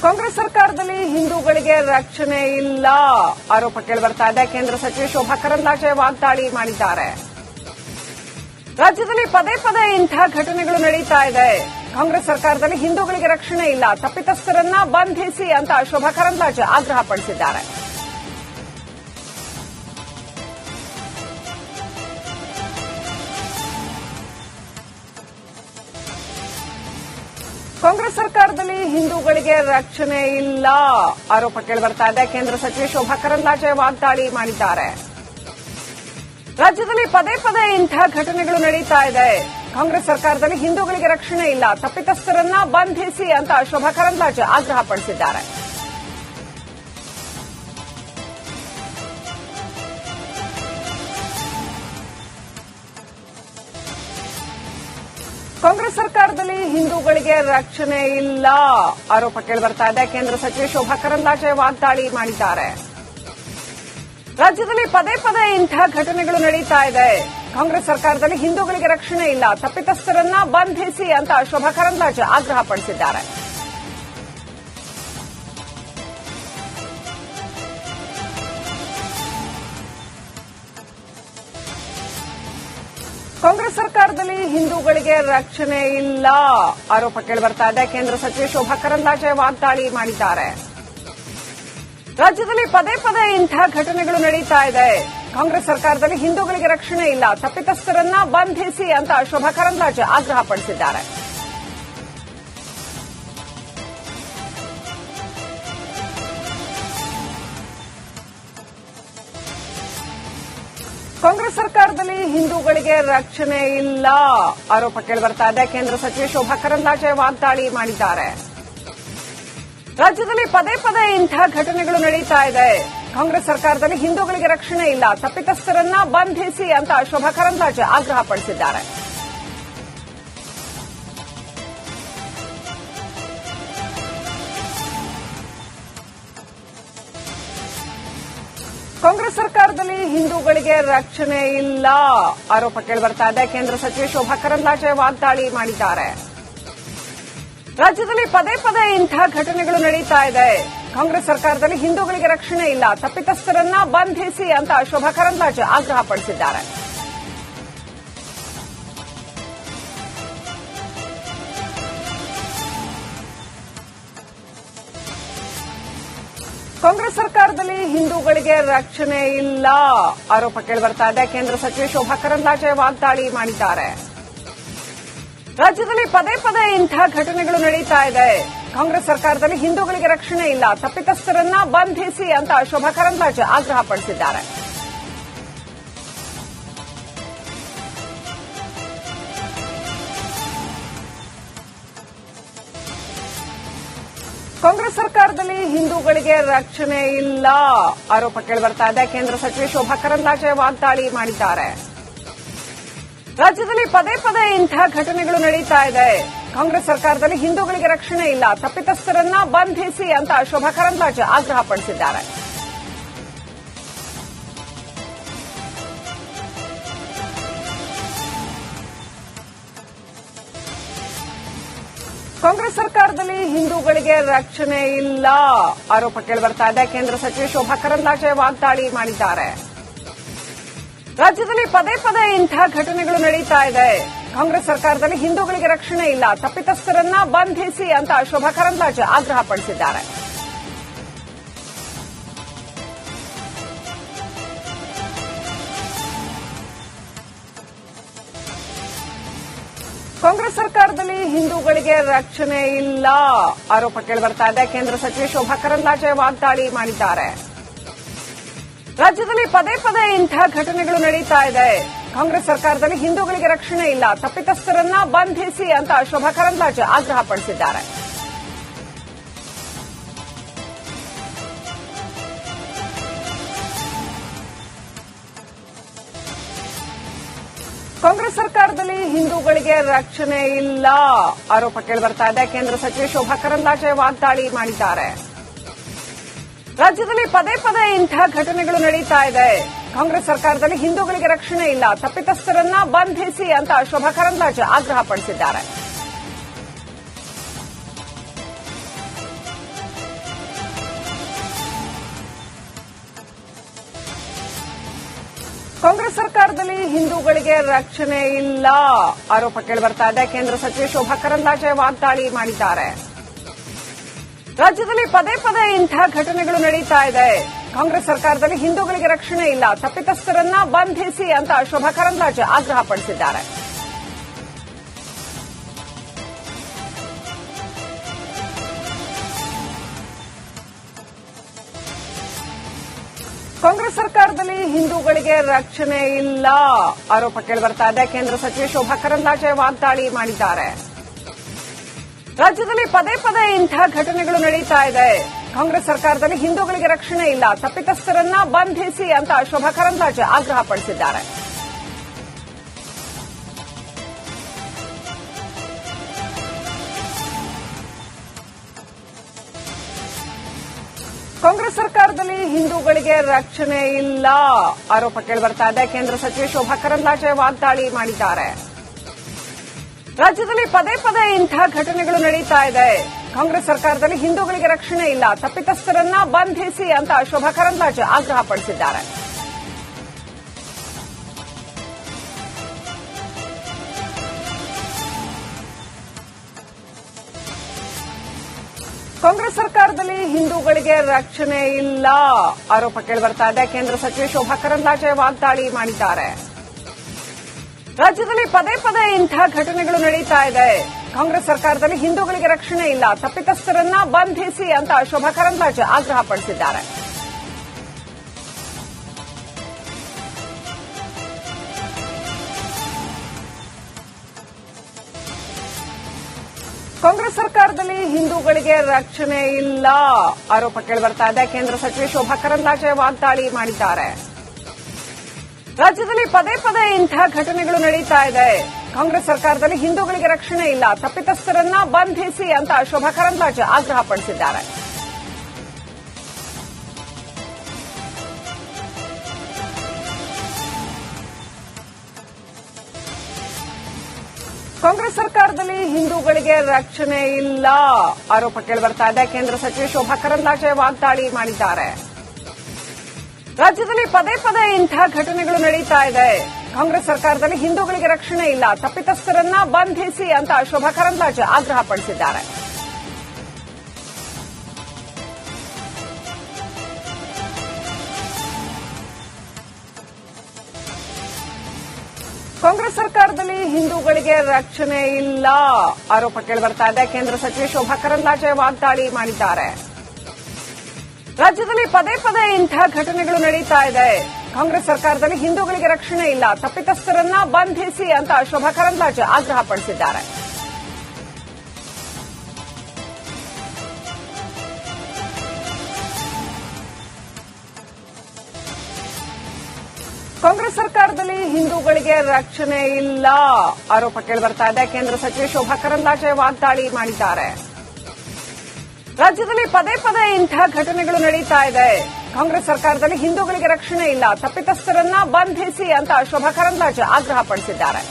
ಕಾಂಗ್ರೆಸ್ ಸರ್ಕಾರದಲ್ಲಿ ಹಿಂದೂಗಳಿಗೆ ರಕ್ಷಣೆ ಇಲ್ಲ ಆರೋಪ ಕೇಳಿಬರ್ತಾ ಇದೆ. ಕೇಂದ್ರ ಸಚಿವೆ ಶೋಭಾ ಕರಂದ್ಲಾಜೆ ವಾಗ್ದಾಳಿ ಮಾಡಿದ್ದಾರೆ. ರಾಜ್ಯದಲ್ಲಿ ಪದೇ ಪದೇ ಇಂಥ ಘಟನೆಗಳು ನಡೀತಾ ಇದೆ. ಕಾಂಗ್ರೆಸ್ ಸರ್ಕಾರದಲ್ಲಿ ಹಿಂದೂಗಳಿಗೆ ರಕ್ಷಣೆ ಇಲ್ಲ, ತಪ್ಪಿತಸ್ಥರನ್ನ ಬಂಧಿಸಿ ಅಂತ ಶೋಭಾ ಕರಂದ್ಲಾಜೆ ಆಗ್ರಹಪಡಿಸಿದ್ದಾರೆ. ಕಾಂಗ್ರೆಸ್ ಸರ್ಕಾರದಲ್ಲಿ ಹಿಂದೂಗಳಿಗೆ ರಕ್ಷಣೆ ಇಲ್ಲ ಆರೋಪ ಕೇಳಿಬರ್ತಾ ಇದೆ. ಕೇಂದ್ರ ಸಚಿವೆ ಶೋಭಾ ಕರಂದ್ಲಾಜೆ ವಾಗ್ದಾಳಿ ಮಾಡಿದ್ದಾರೆ. ರಾಜ್ಯದಲ್ಲಿ ಪದೇ ಪದೇ ಇಂಥ ಘಟನೆಗಳು ನಡೀತಾ ಇದೆ. ಕಾಂಗ್ರೆಸ್ ಸರ್ಕಾರದಲ್ಲಿ ಹಿಂದೂಗಳಿಗೆ ರಕ್ಷಣೆ ಇಲ್ಲ, ತಪ್ಪಿತಸ್ಥರನ್ನ ಬಂಧಿಸಿ ಅಂತ ಶೋಭಾ ಕರಂದ್ಲಾಜೆ ಆಗ್ರಹಪಡಿಸಿದ್ದಾರೆ. ಕಾಂಗ್ರೆಸ್ ಸರ್ಕಾರದಲ್ಲಿ ಹಿಂದೂಗಳಿಗೆ ರಕ್ಷಣೆ ಇಲ್ಲ ಆರೋಪ ಕೇಳಿಬರ್ತಾ ಇದೆ. ಕೇಂದ್ರ ಸಚಿವೆ ಶೋಭಾ ಕರಂದ್ಲಾಜೆ ವಾಗ್ದಾಳಿ ಮಾಡಿದ್ದಾರೆ. ರಾಜ್ಯದಲ್ಲಿ ಪದೇ ಪದೇ ಇಂಥ ಘಟನೆಗಳು ನಡೀತಾ ಇದೆ. ಕಾಂಗ್ರೆಸ್ ಸರ್ಕಾರದಲ್ಲಿ ಹಿಂದೂಗಳಿಗೆ ರಕ್ಷಣೆ ಇಲ್ಲ, ತಪ್ಪಿತಸ್ಥರನ್ನ ಬಂಧಿಸಿ ಅಂತ ಶೋಭಾ ಕರಂದ್ಲಾಜೆ ಆಗ್ರಹಪಡಿಸಿದ್ದಾರೆ. ಕಾಂಗ್ರೆಸ್ ಸರ್ಕಾರದಲ್ಲಿ ಹಿಂದೂಗಳಿಗೆ ರಕ್ಷಣೆ ಇಲ್ಲ ಆರೋಪ ಕೇಳಿಬರ್ತಾ ಇದೆ. ಕೇಂದ್ರ ಸಚಿವೆ ಶೋಭಾ ಕರಂದ್ಲಾಜೆ ವಾಗ್ದಾಳಿ ಮಾಡಿದ್ದಾರೆ. ರಾಜ್ಯದಲ್ಲಿ ಪದೇ ಪದೇ ಇಂಥ ಘಟನೆಗಳು ನಡೀತಾ ಇದೆ. ಕಾಂಗ್ರೆಸ್ ಸರ್ಕಾರದಲ್ಲಿ ಹಿಂದೂಗಳಿಗೆ ರಕ್ಷಣೆ ಇಲ್ಲ, ತಪ್ಪಿತಸ್ಥರನ್ನ ಬಂಧಿಸಿ ಅಂತ ಶೋಭಾ ಕರಂದ್ಲಾಜೆ ಆಗ್ರಹಪಡಿಸಿದ್ದಾರೆ. ಕಾಂಗ್ರೆಸ್ ಸರ್ಕಾರದಲ್ಲಿ ಹಿಂದೂಗಳಿಗೆ ರಕ್ಷಣೆ ಇಲ್ಲ ಆರೋಪ ಕೇಳಿಬರ್ತಾ ಇದೆ. ಕೇಂದ್ರ ಸಚಿವೆ ಶೋಭಾ ಕರಂದ್ಲಾಜೆ ವಾಗ್ದಾಳಿ ಮಾಡಿದ್ದಾರೆ. ರಾಜ್ಯದಲ್ಲಿ ಪದೇ ಪದೇ ಇಂಥ ಘಟನೆಗಳು ನಡೀತಾ ಇದೆ. ಕಾಂಗ್ರೆಸ್ ಸರ್ಕಾರದಲ್ಲಿ ಹಿಂದೂಗಳಿಗೆ ರಕ್ಷಣೆ ಇಲ್ಲ, ತಪ್ಪಿತಸ್ಥರನ್ನ ಬಂಧಿಸಿ ಅಂತ ಶೋಭಾ ಕರಂದ್ಲಾಜೆ ಆಗ್ರಹಪಡಿಸಿದ್ದಾರೆ. ಕಾಂಗ್ರೆಸ್ ಸರ್ಕಾರದಲ್ಲಿ ಹಿಂದೂಗಳಿಗೆ ರಕ್ಷಣೆ ಇಲ್ಲ ಆರೋಪ ಕೇಳಿಬರ್ತಾ ಇದೆ. ಕೇಂದ್ರ ಸಚಿವೆ ಶೋಭಾ ಕರಂದ್ಲಾಜೆ ವಾಗ್ದಾಳಿ ಮಾಡಿದ್ದಾರೆ. ರಾಜ್ಯದಲ್ಲಿ ಪದೇ ಪದೇ ಇಂಥ ಘಟನೆಗಳು ನಡೀತಾ ಇದೆ. ಕಾಂಗ್ರೆಸ್ ಸರ್ಕಾರದಲ್ಲಿ ಹಿಂದೂಗಳಿಗೆ ರಕ್ಷಣೆ ಇಲ್ಲ, ತಪ್ಪಿತಸ್ಥರನ್ನ ಬಂಧಿಸಿ ಅಂತ ಶೋಭಾ ಕರಂದ್ಲಾಜೆ ಆಗ್ರಹಪಡಿಸಿದ್ದಾರೆ. ಕಾಂಗ್ರೆಸ್ ಸರ್ಕಾರದಲ್ಲಿ ಹಿಂದೂಗಳಿಗೆ ರಕ್ಷಣೆ ಇಲ್ಲ ಆರೋಪ ಕೇಳಿಬರ್ತಾ ಇದೆ. ಕೇಂದ್ರ ಸಚಿವೆ ಶೋಭಾ ಕರಂದ್ಲಾಜೆ ವಾಗ್ದಾಳಿ ಮಾಡಿದ್ದಾರೆ. ರಾಜ್ಯದಲ್ಲಿ ಪದೇ ಪದೇ ಇಂಥ ಘಟನೆಗಳು ನಡೀತಾ ಇದೆ. ಕಾಂಗ್ರೆಸ್ ಸರ್ಕಾರದಲ್ಲಿ ಹಿಂದೂಗಳಿಗೆ ರಕ್ಷಣೆ ಇಲ್ಲ, ತಪ್ಪಿತಸ್ಥರನ್ನ ಬಂಧಿಸಿ ಅಂತ ಶೋಭಾ ಕರಂದ್ಲಾಜೆ ಆಗ್ರಹಪಡಿಸಿದ್ದಾರೆ. ಕಾಂಗ್ರೆಸ್ ಸರ್ಕಾರದಲ್ಲಿ ಹಿಂದೂಗಳಿಗೆ ರಕ್ಷಣೆ ಇಲ್ಲ ಆರೋಪ ಕೇಳಿಬರ್ತಾ ಇದೆ. ಕೇಂದ್ರ ಸಚಿವೆ ಶೋಭಾ ಕರಂದ್ಲಾಜೆ ವಾಗ್ದಾಳಿ ಮಾಡಿದ್ದಾರೆ. ರಾಜ್ಯದಲ್ಲಿ ಪದೇ ಪದೇ ಇಂಥ ಘಟನೆಗಳು ನಡೀತಾ ಇದೆ. ಕಾಂಗ್ರೆಸ್ ಸರ್ಕಾರದಲ್ಲಿ ಹಿಂದೂಗಳಿಗೆ ರಕ್ಷಣೆ ಇಲ್ಲ, ತಪ್ಪಿತಸ್ಥರನ್ನ ಬಂಧಿಸಿ ಅಂತ ಶೋಭಾ ಕರಂದ್ಲಾಜೆ ಆಗ್ರಹಪಡಿಸಿದ್ದಾರೆ. ಕಾಂಗ್ರೆಸ್ ಸರ್ಕಾರದಲ್ಲಿ ಹಿಂದೂಗಳಿಗೆ ರಕ್ಷಣೆ ಇಲ್ಲ ಆರೋಪ ಕೇಳಿಬರ್ತಾ ಇದೆ. ಕೇಂದ್ರ ಸಚಿವೆ ಶೋಭಾ ಕರಂದ್ಲಾಜೆ ವಾಗ್ದಾಳಿ ಮಾಡಿದ್ದಾರೆ. ರಾಜ್ಯದಲ್ಲಿ ಪದೇ ಪದೇ ಇಂಥ ಘಟನೆಗಳು ನಡೀತಾ ಇದೆ. ಕಾಂಗ್ರೆಸ್ ಸರ್ಕಾರದಲ್ಲಿ ಹಿಂದೂಗಳಿಗೆ ರಕ್ಷಣೆ ಇಲ್ಲ, ತಪ್ಪಿತಸ್ಥರನ್ನ ಬಂಧಿಸಿ ಅಂತ ಶೋಭಾ ಕರಂದ್ಲಾಜೆ ಆಗ್ರಹಪಡಿಸಿದ್ದಾರೆ. ಕಾಂಗ್ರೆಸ್ ಸರ್ಕಾರದಲ್ಲಿ ಹಿಂದೂಗಳಿಗೆ ರಕ್ಷಣೆ ಇಲ್ಲ ಆರೋಪ ಕೇಳಿಬರ್ತಾ ಇದೆ. ಕೇಂದ್ರ ಸಚಿವೆ ಶೋಭಾ ಕರಂದ್ಲಾಜೆ ವಾಗ್ದಾಳಿ ಮಾಡಿದ್ದಾರೆ. ರಾಜ್ಯದಲ್ಲಿ ಪದೇ ಪದೇ ಇಂಥ ಘಟನೆಗಳು ನಡೀತಾ ಇದೆ. ಕಾಂಗ್ರೆಸ್ ಸರ್ಕಾರದಲ್ಲಿ ಹಿಂದೂಗಳಿಗೆ ರಕ್ಷಣೆ ಇಲ್ಲ, ತಪ್ಪಿತಸ್ಥರನ್ನ ಬಂಧಿಸಿ ಅಂತ ಶೋಭಾ ಕರಂದ್ಲಾಜೆ ಆಗ್ರಹಪಡಿಸಿದ್ದಾರೆ. ಕಾಂಗ್ರೆಸ್ ಸರ್ಕಾರದಲ್ಲಿ ಹಿಂದೂಗಳಿಗೆ ರಕ್ಷಣೆ ಇಲ್ಲ ಆರೋಪ ಕೇಳಿಬರ್ತಾ ಇದೆ. ಕೇಂದ್ರ ಸಚಿವೆ ಶೋಭಾ ಕರಂದ್ಲಾಜೆ ವಾಗ್ದಾಳಿ ಮಾಡಿದ್ದಾರೆ. ರಾಜ್ಯದಲ್ಲಿ ಪದೇ ಪದೇ ಇಂಥ ಘಟನೆಗಳು ನಡೀತಾ ಇದೆ. ಕಾಂಗ್ರೆಸ್ ಸರ್ಕಾರದಲ್ಲಿ ಹಿಂದೂಗಳಿಗೆ ರಕ್ಷಣೆ ಇಲ್ಲ, ತಪ್ಪಿತಸ್ಥರನ್ನ ಬಂಧಿಸಿ ಅಂತ ಶೋಭಾ ಕರಂದ್ಲಾಜೆ ಆಗ್ರಹಪಡಿಸಿದ್ದಾರೆ. ಕಾಂಗ್ರೆಸ್ ಸರ್ಕಾರದಲ್ಲಿ ಹಿಂದೂಗಳಿಗೆ ರಕ್ಷಣೆ ಇಲ್ಲ ಆರೋಪ ಕೇಳಿಬರ್ತಾ ಇದೆ. ಕೇಂದ್ರ ಸಚಿವೆ ಶೋಭಾ ಕರಂದ್ಲಾಜೆ ವಾಗ್ದಾಳಿ ಮಾಡಿದ್ದಾರೆ. ರಾಜ್ಯದಲ್ಲಿ ಪದೇ ಪದೇ ಇಂಥ ಘಟನೆಗಳು ನಡೀತಾ ಇದೆ. ಕಾಂಗ್ರೆಸ್ ಸರ್ಕಾರದಲ್ಲಿ ಹಿಂದೂಗಳಿಗೆ ರಕ್ಷಣೆ ಇಲ್ಲ, ತಪ್ಪಿತಸ್ಥರನ್ನ ಬಂಧಿಸಿ ಅಂತ ಶೋಭಾ ಕರಂದ್ಲಾಜೆ ಆಗ್ರಹಪಡಿಸಿದ್ದಾರೆ. ಕಾಂಗ್ರೆಸ್ ಸರ್ಕಾರದಲ್ಲಿ ಹಿಂದೂಗಳಿಗೆ ರಕ್ಷಣೆ ಇಲ್ಲ ಆರೋಪ ಕೇಳಿಬರ್ತಾ ಇದೆ. ಕೇಂದ್ರ ಸಚಿವೆ ಶೋಭಾ ಕರಂದ್ಲಾಜೆ ವಾಗ್ದಾಳಿ ಮಾಡಿದ್ದಾರೆ. ರಾಜ್ಯದಲ್ಲಿ ಪದೇ ಪದೇ ಇಂಥ ಘಟನೆಗಳು ನಡೀತಾ ಇದೆ. ಕಾಂಗ್ರೆಸ್ ಸರ್ಕಾರದಲ್ಲಿ ಹಿಂದೂಗಳಿಗೆ ರಕ್ಷಣೆ ಇಲ್ಲ, ತಪ್ಪಿತಸ್ಥರನ್ನ ಬಂಧಿಸಿ ಅಂತ ಶೋಭಾ ಕರಂದ್ಲಾಜೆ ಆಗ್ರಹಪಡಿಸಿದ್ದಾರೆ. ಕಾಂಗ್ರೆಸ್ ಸರ್ಕಾರದಲ್ಲಿ ಹಿಂದೂಗಳಿಗೆ ರಕ್ಷಣೆ ಇಲ್ಲ ಆರೋಪ ಕೇಳಿಬರ್ತಾ ಇದೆ. ಕೇಂದ್ರ ಸಚಿವೆ ಶೋಭಾ ಕರಂದ್ಲಾಜೆ ವಾಗ್ದಾಳಿ ಮಾಡಿದ್ದಾರೆ. ರಾಜ್ಯದಲ್ಲಿ ಪದೇ ಪದೇ ಇಂಥ ಘಟನೆಗಳು ನಡೀತಾ ಇದೆ. ಕಾಂಗ್ರೆಸ್ ಸರ್ಕಾರದಲ್ಲಿ ಹಿಂದೂಗಳಿಗೆ ರಕ್ಷಣೆ ಇಲ್ಲ, ತಪ್ಪಿತಸ್ಥರನ್ನ ಬಂಧಿಸಿ ಅಂತ ಶೋಭಾ ಕರಂದ್ಲಾಜೆ ಆಗ್ರಹಪಡಿಸಿದ್ದಾರೆ. ಕಾಂಗ್ರೆಸ್ ಸರ್ಕಾರದಲ್ಲಿ ಹಿಂದೂಗಳಿಗೆ ರಕ್ಷಣೆ ಇಲ್ಲ ಆರೋಪ ಕೇಳಿಬರ್ತಾ ಇದೆ. ಕೇಂದ್ರ ಸಚಿವೆ ಶೋಭಾ ಕರಂದ್ಲಾಜೆ ವಾಗ್ದಾಳಿ ಮಾಡಿದ್ದಾರೆ. ರಾಜ್ಯದಲ್ಲಿ ಪದೇ ಪದೇ ಇಂಥ ಘಟನೆಗಳು ನಡೀತಾ ಇದೆ. ಕಾಂಗ್ರೆಸ್ ಸರ್ಕಾರದಲ್ಲಿ ಹಿಂದೂಗಳಿಗೆ ರಕ್ಷಣೆ ಇಲ್ಲ, ತಪ್ಪಿತಸ್ಥರನ್ನ ಬಂಧಿಸಿ ಅಂತ ಶೋಭಾ ಕರಂದ್ಲಾಜೆ ಆಗ್ರಹಪಡಿಸಿದ್ದಾರೆ. ಕಾಂಗ್ರೆಸ್ ಸರ್ಕಾರದಲ್ಲಿ ಹಿಂದೂಗಳಿಗೆ ರಕ್ಷಣೆ ಇಲ್ಲ ಆರೋಪ ಕೇಳಿಬರ್ತಾ ಇದೆ. ಕೇಂದ್ರ ಸಚಿವೆ ಶೋಭಾ ಕರಂದ್ಲಾಜೆ ವಾಗ್ದಾಳಿ ಮಾಡಿದ್ದಾರೆ. ರಾಜ್ಯದಲ್ಲಿ ಪದೇ ಪದೇ ಇಂಥ ಘಟನೆಗಳು ನಡೀತಾ ಇದೆ. ಕಾಂಗ್ರೆಸ್ ಸರ್ಕಾರದಲ್ಲಿ ಹಿಂದೂಗಳಿಗೆ ರಕ್ಷಣೆ ಇಲ್ಲ, ತಪ್ಪಿತಸ್ಥರನ್ನ ಬಂಧಿಸಿ ಅಂತ ಶೋಭಾ ಕರಂದ್ಲಾಜೆ ಆಗ್ರಹಪಡಿಸಿದ್ದಾರೆ. ಕಾಂಗ್ರೆಸ್ ಸರ್ಕಾರದಲ್ಲಿ ಹಿಂದೂಗಳಿಗೆ ರಕ್ಷಣೆ ಇಲ್ಲ ಆರೋಪ ಕೇಳಿಬರ್ತಾ ಇದೆ. ಕೇಂದ್ರ ಸಚಿವೆ ಶೋಭಾ ಕರಂದ್ಲಾಜೆ ವಾಗ್ದಾಳಿ ಮಾಡಿದ್ದಾರೆ. ರಾಜ್ಯದಲ್ಲಿ ಪದೇ ಪದೇ ಇಂಥ ಘಟನೆಗಳು ನಡೀತಾ ಇದೆ. ಕಾಂಗ್ರೆಸ್ ಸರ್ಕಾರದಲ್ಲಿ ಹಿಂದೂಗಳಿಗೆ ರಕ್ಷಣೆ ಇಲ್ಲ, ತಪ್ಪಿತಸ್ಥರನ್ನ ಬಂಧಿಸಿ ಅಂತ ಶೋಭಾ ಕರಂದ್ಲಾಜೆ ಆಗ್ರಹಪಡಿಸಿದ್ದಾರೆ. ಕಾಂಗ್ರೆಸ್ ಸರ್ಕಾರದಲ್ಲಿ ಹಿಂದೂಗಳಿಗೆ ರಕ್ಷಣೆ ಇಲ್ಲ ಆರೋಪ ಕೇಳಿಬರ್ತಾ ಇದೆ. ಕೇಂದ್ರ ಸಚಿವೆ ಶೋಭಾ ಕರಂದ್ಲಾಜೆ ವಾಗ್ದಾಳಿ ಮಾಡಿದ್ದಾರೆ. ರಾಜ್ಯದಲ್ಲಿ ಪದೇ ಪದೇ ಇಂಥ ಘಟನೆಗಳು ನಡೀತಾ ಇದೆ. ಕಾಂಗ್ರೆಸ್ ಸರ್ಕಾರದಲ್ಲಿ ಹಿಂದೂಗಳಿಗೆ ರಕ್ಷಣೆ ಇಲ್ಲ, ತಪ್ಪಿತಸ್ಥರನ್ನ ಬಂಧಿಸಿ ಅಂತ ಶೋಭಾ ಕರಂದ್ಲಾಜೆ ಆಗ್ರಹಪಡಿಸಿದ್ದಾರೆ. ಕಾಂಗ್ರೆಸ್ ಸರ್ಕಾರದಲ್ಲಿ ಹಿಂದೂಗಳಿಗೆ ರಕ್ಷಣೆ ಇಲ್ಲ ಆರೋಪ ಕೇಳಿಬರ್ತಾ ಇದೆ. ಕೇಂದ್ರ ಸಚಿವೆ ಶೋಭಾ ಕರಂದ್ಲಾಜೆ ವಾಗ್ದಾಳಿ ಮಾಡಿದ್ದಾರೆ. ರಾಜ್ಯದಲ್ಲಿ ಪದೇ ಪದೇ ಇಂಥ ಘಟನೆಗಳು ನಡೀತಾ ಇದೆ. ಕಾಂಗ್ರೆಸ್ ಸರ್ಕಾರದಲ್ಲಿ ಹಿಂದೂಗಳಿಗೆ ರಕ್ಷಣೆ ಇಲ್ಲ, ತಪ್ಪಿತಸ್ಥರನ್ನ ಬಂಧಿಸಿ ಅಂತ ಶೋಭಾ ಕರಂದ್ಲಾಜೆ ಆಗ್ರಹಪಡಿಸಿದ್ದಾರೆ.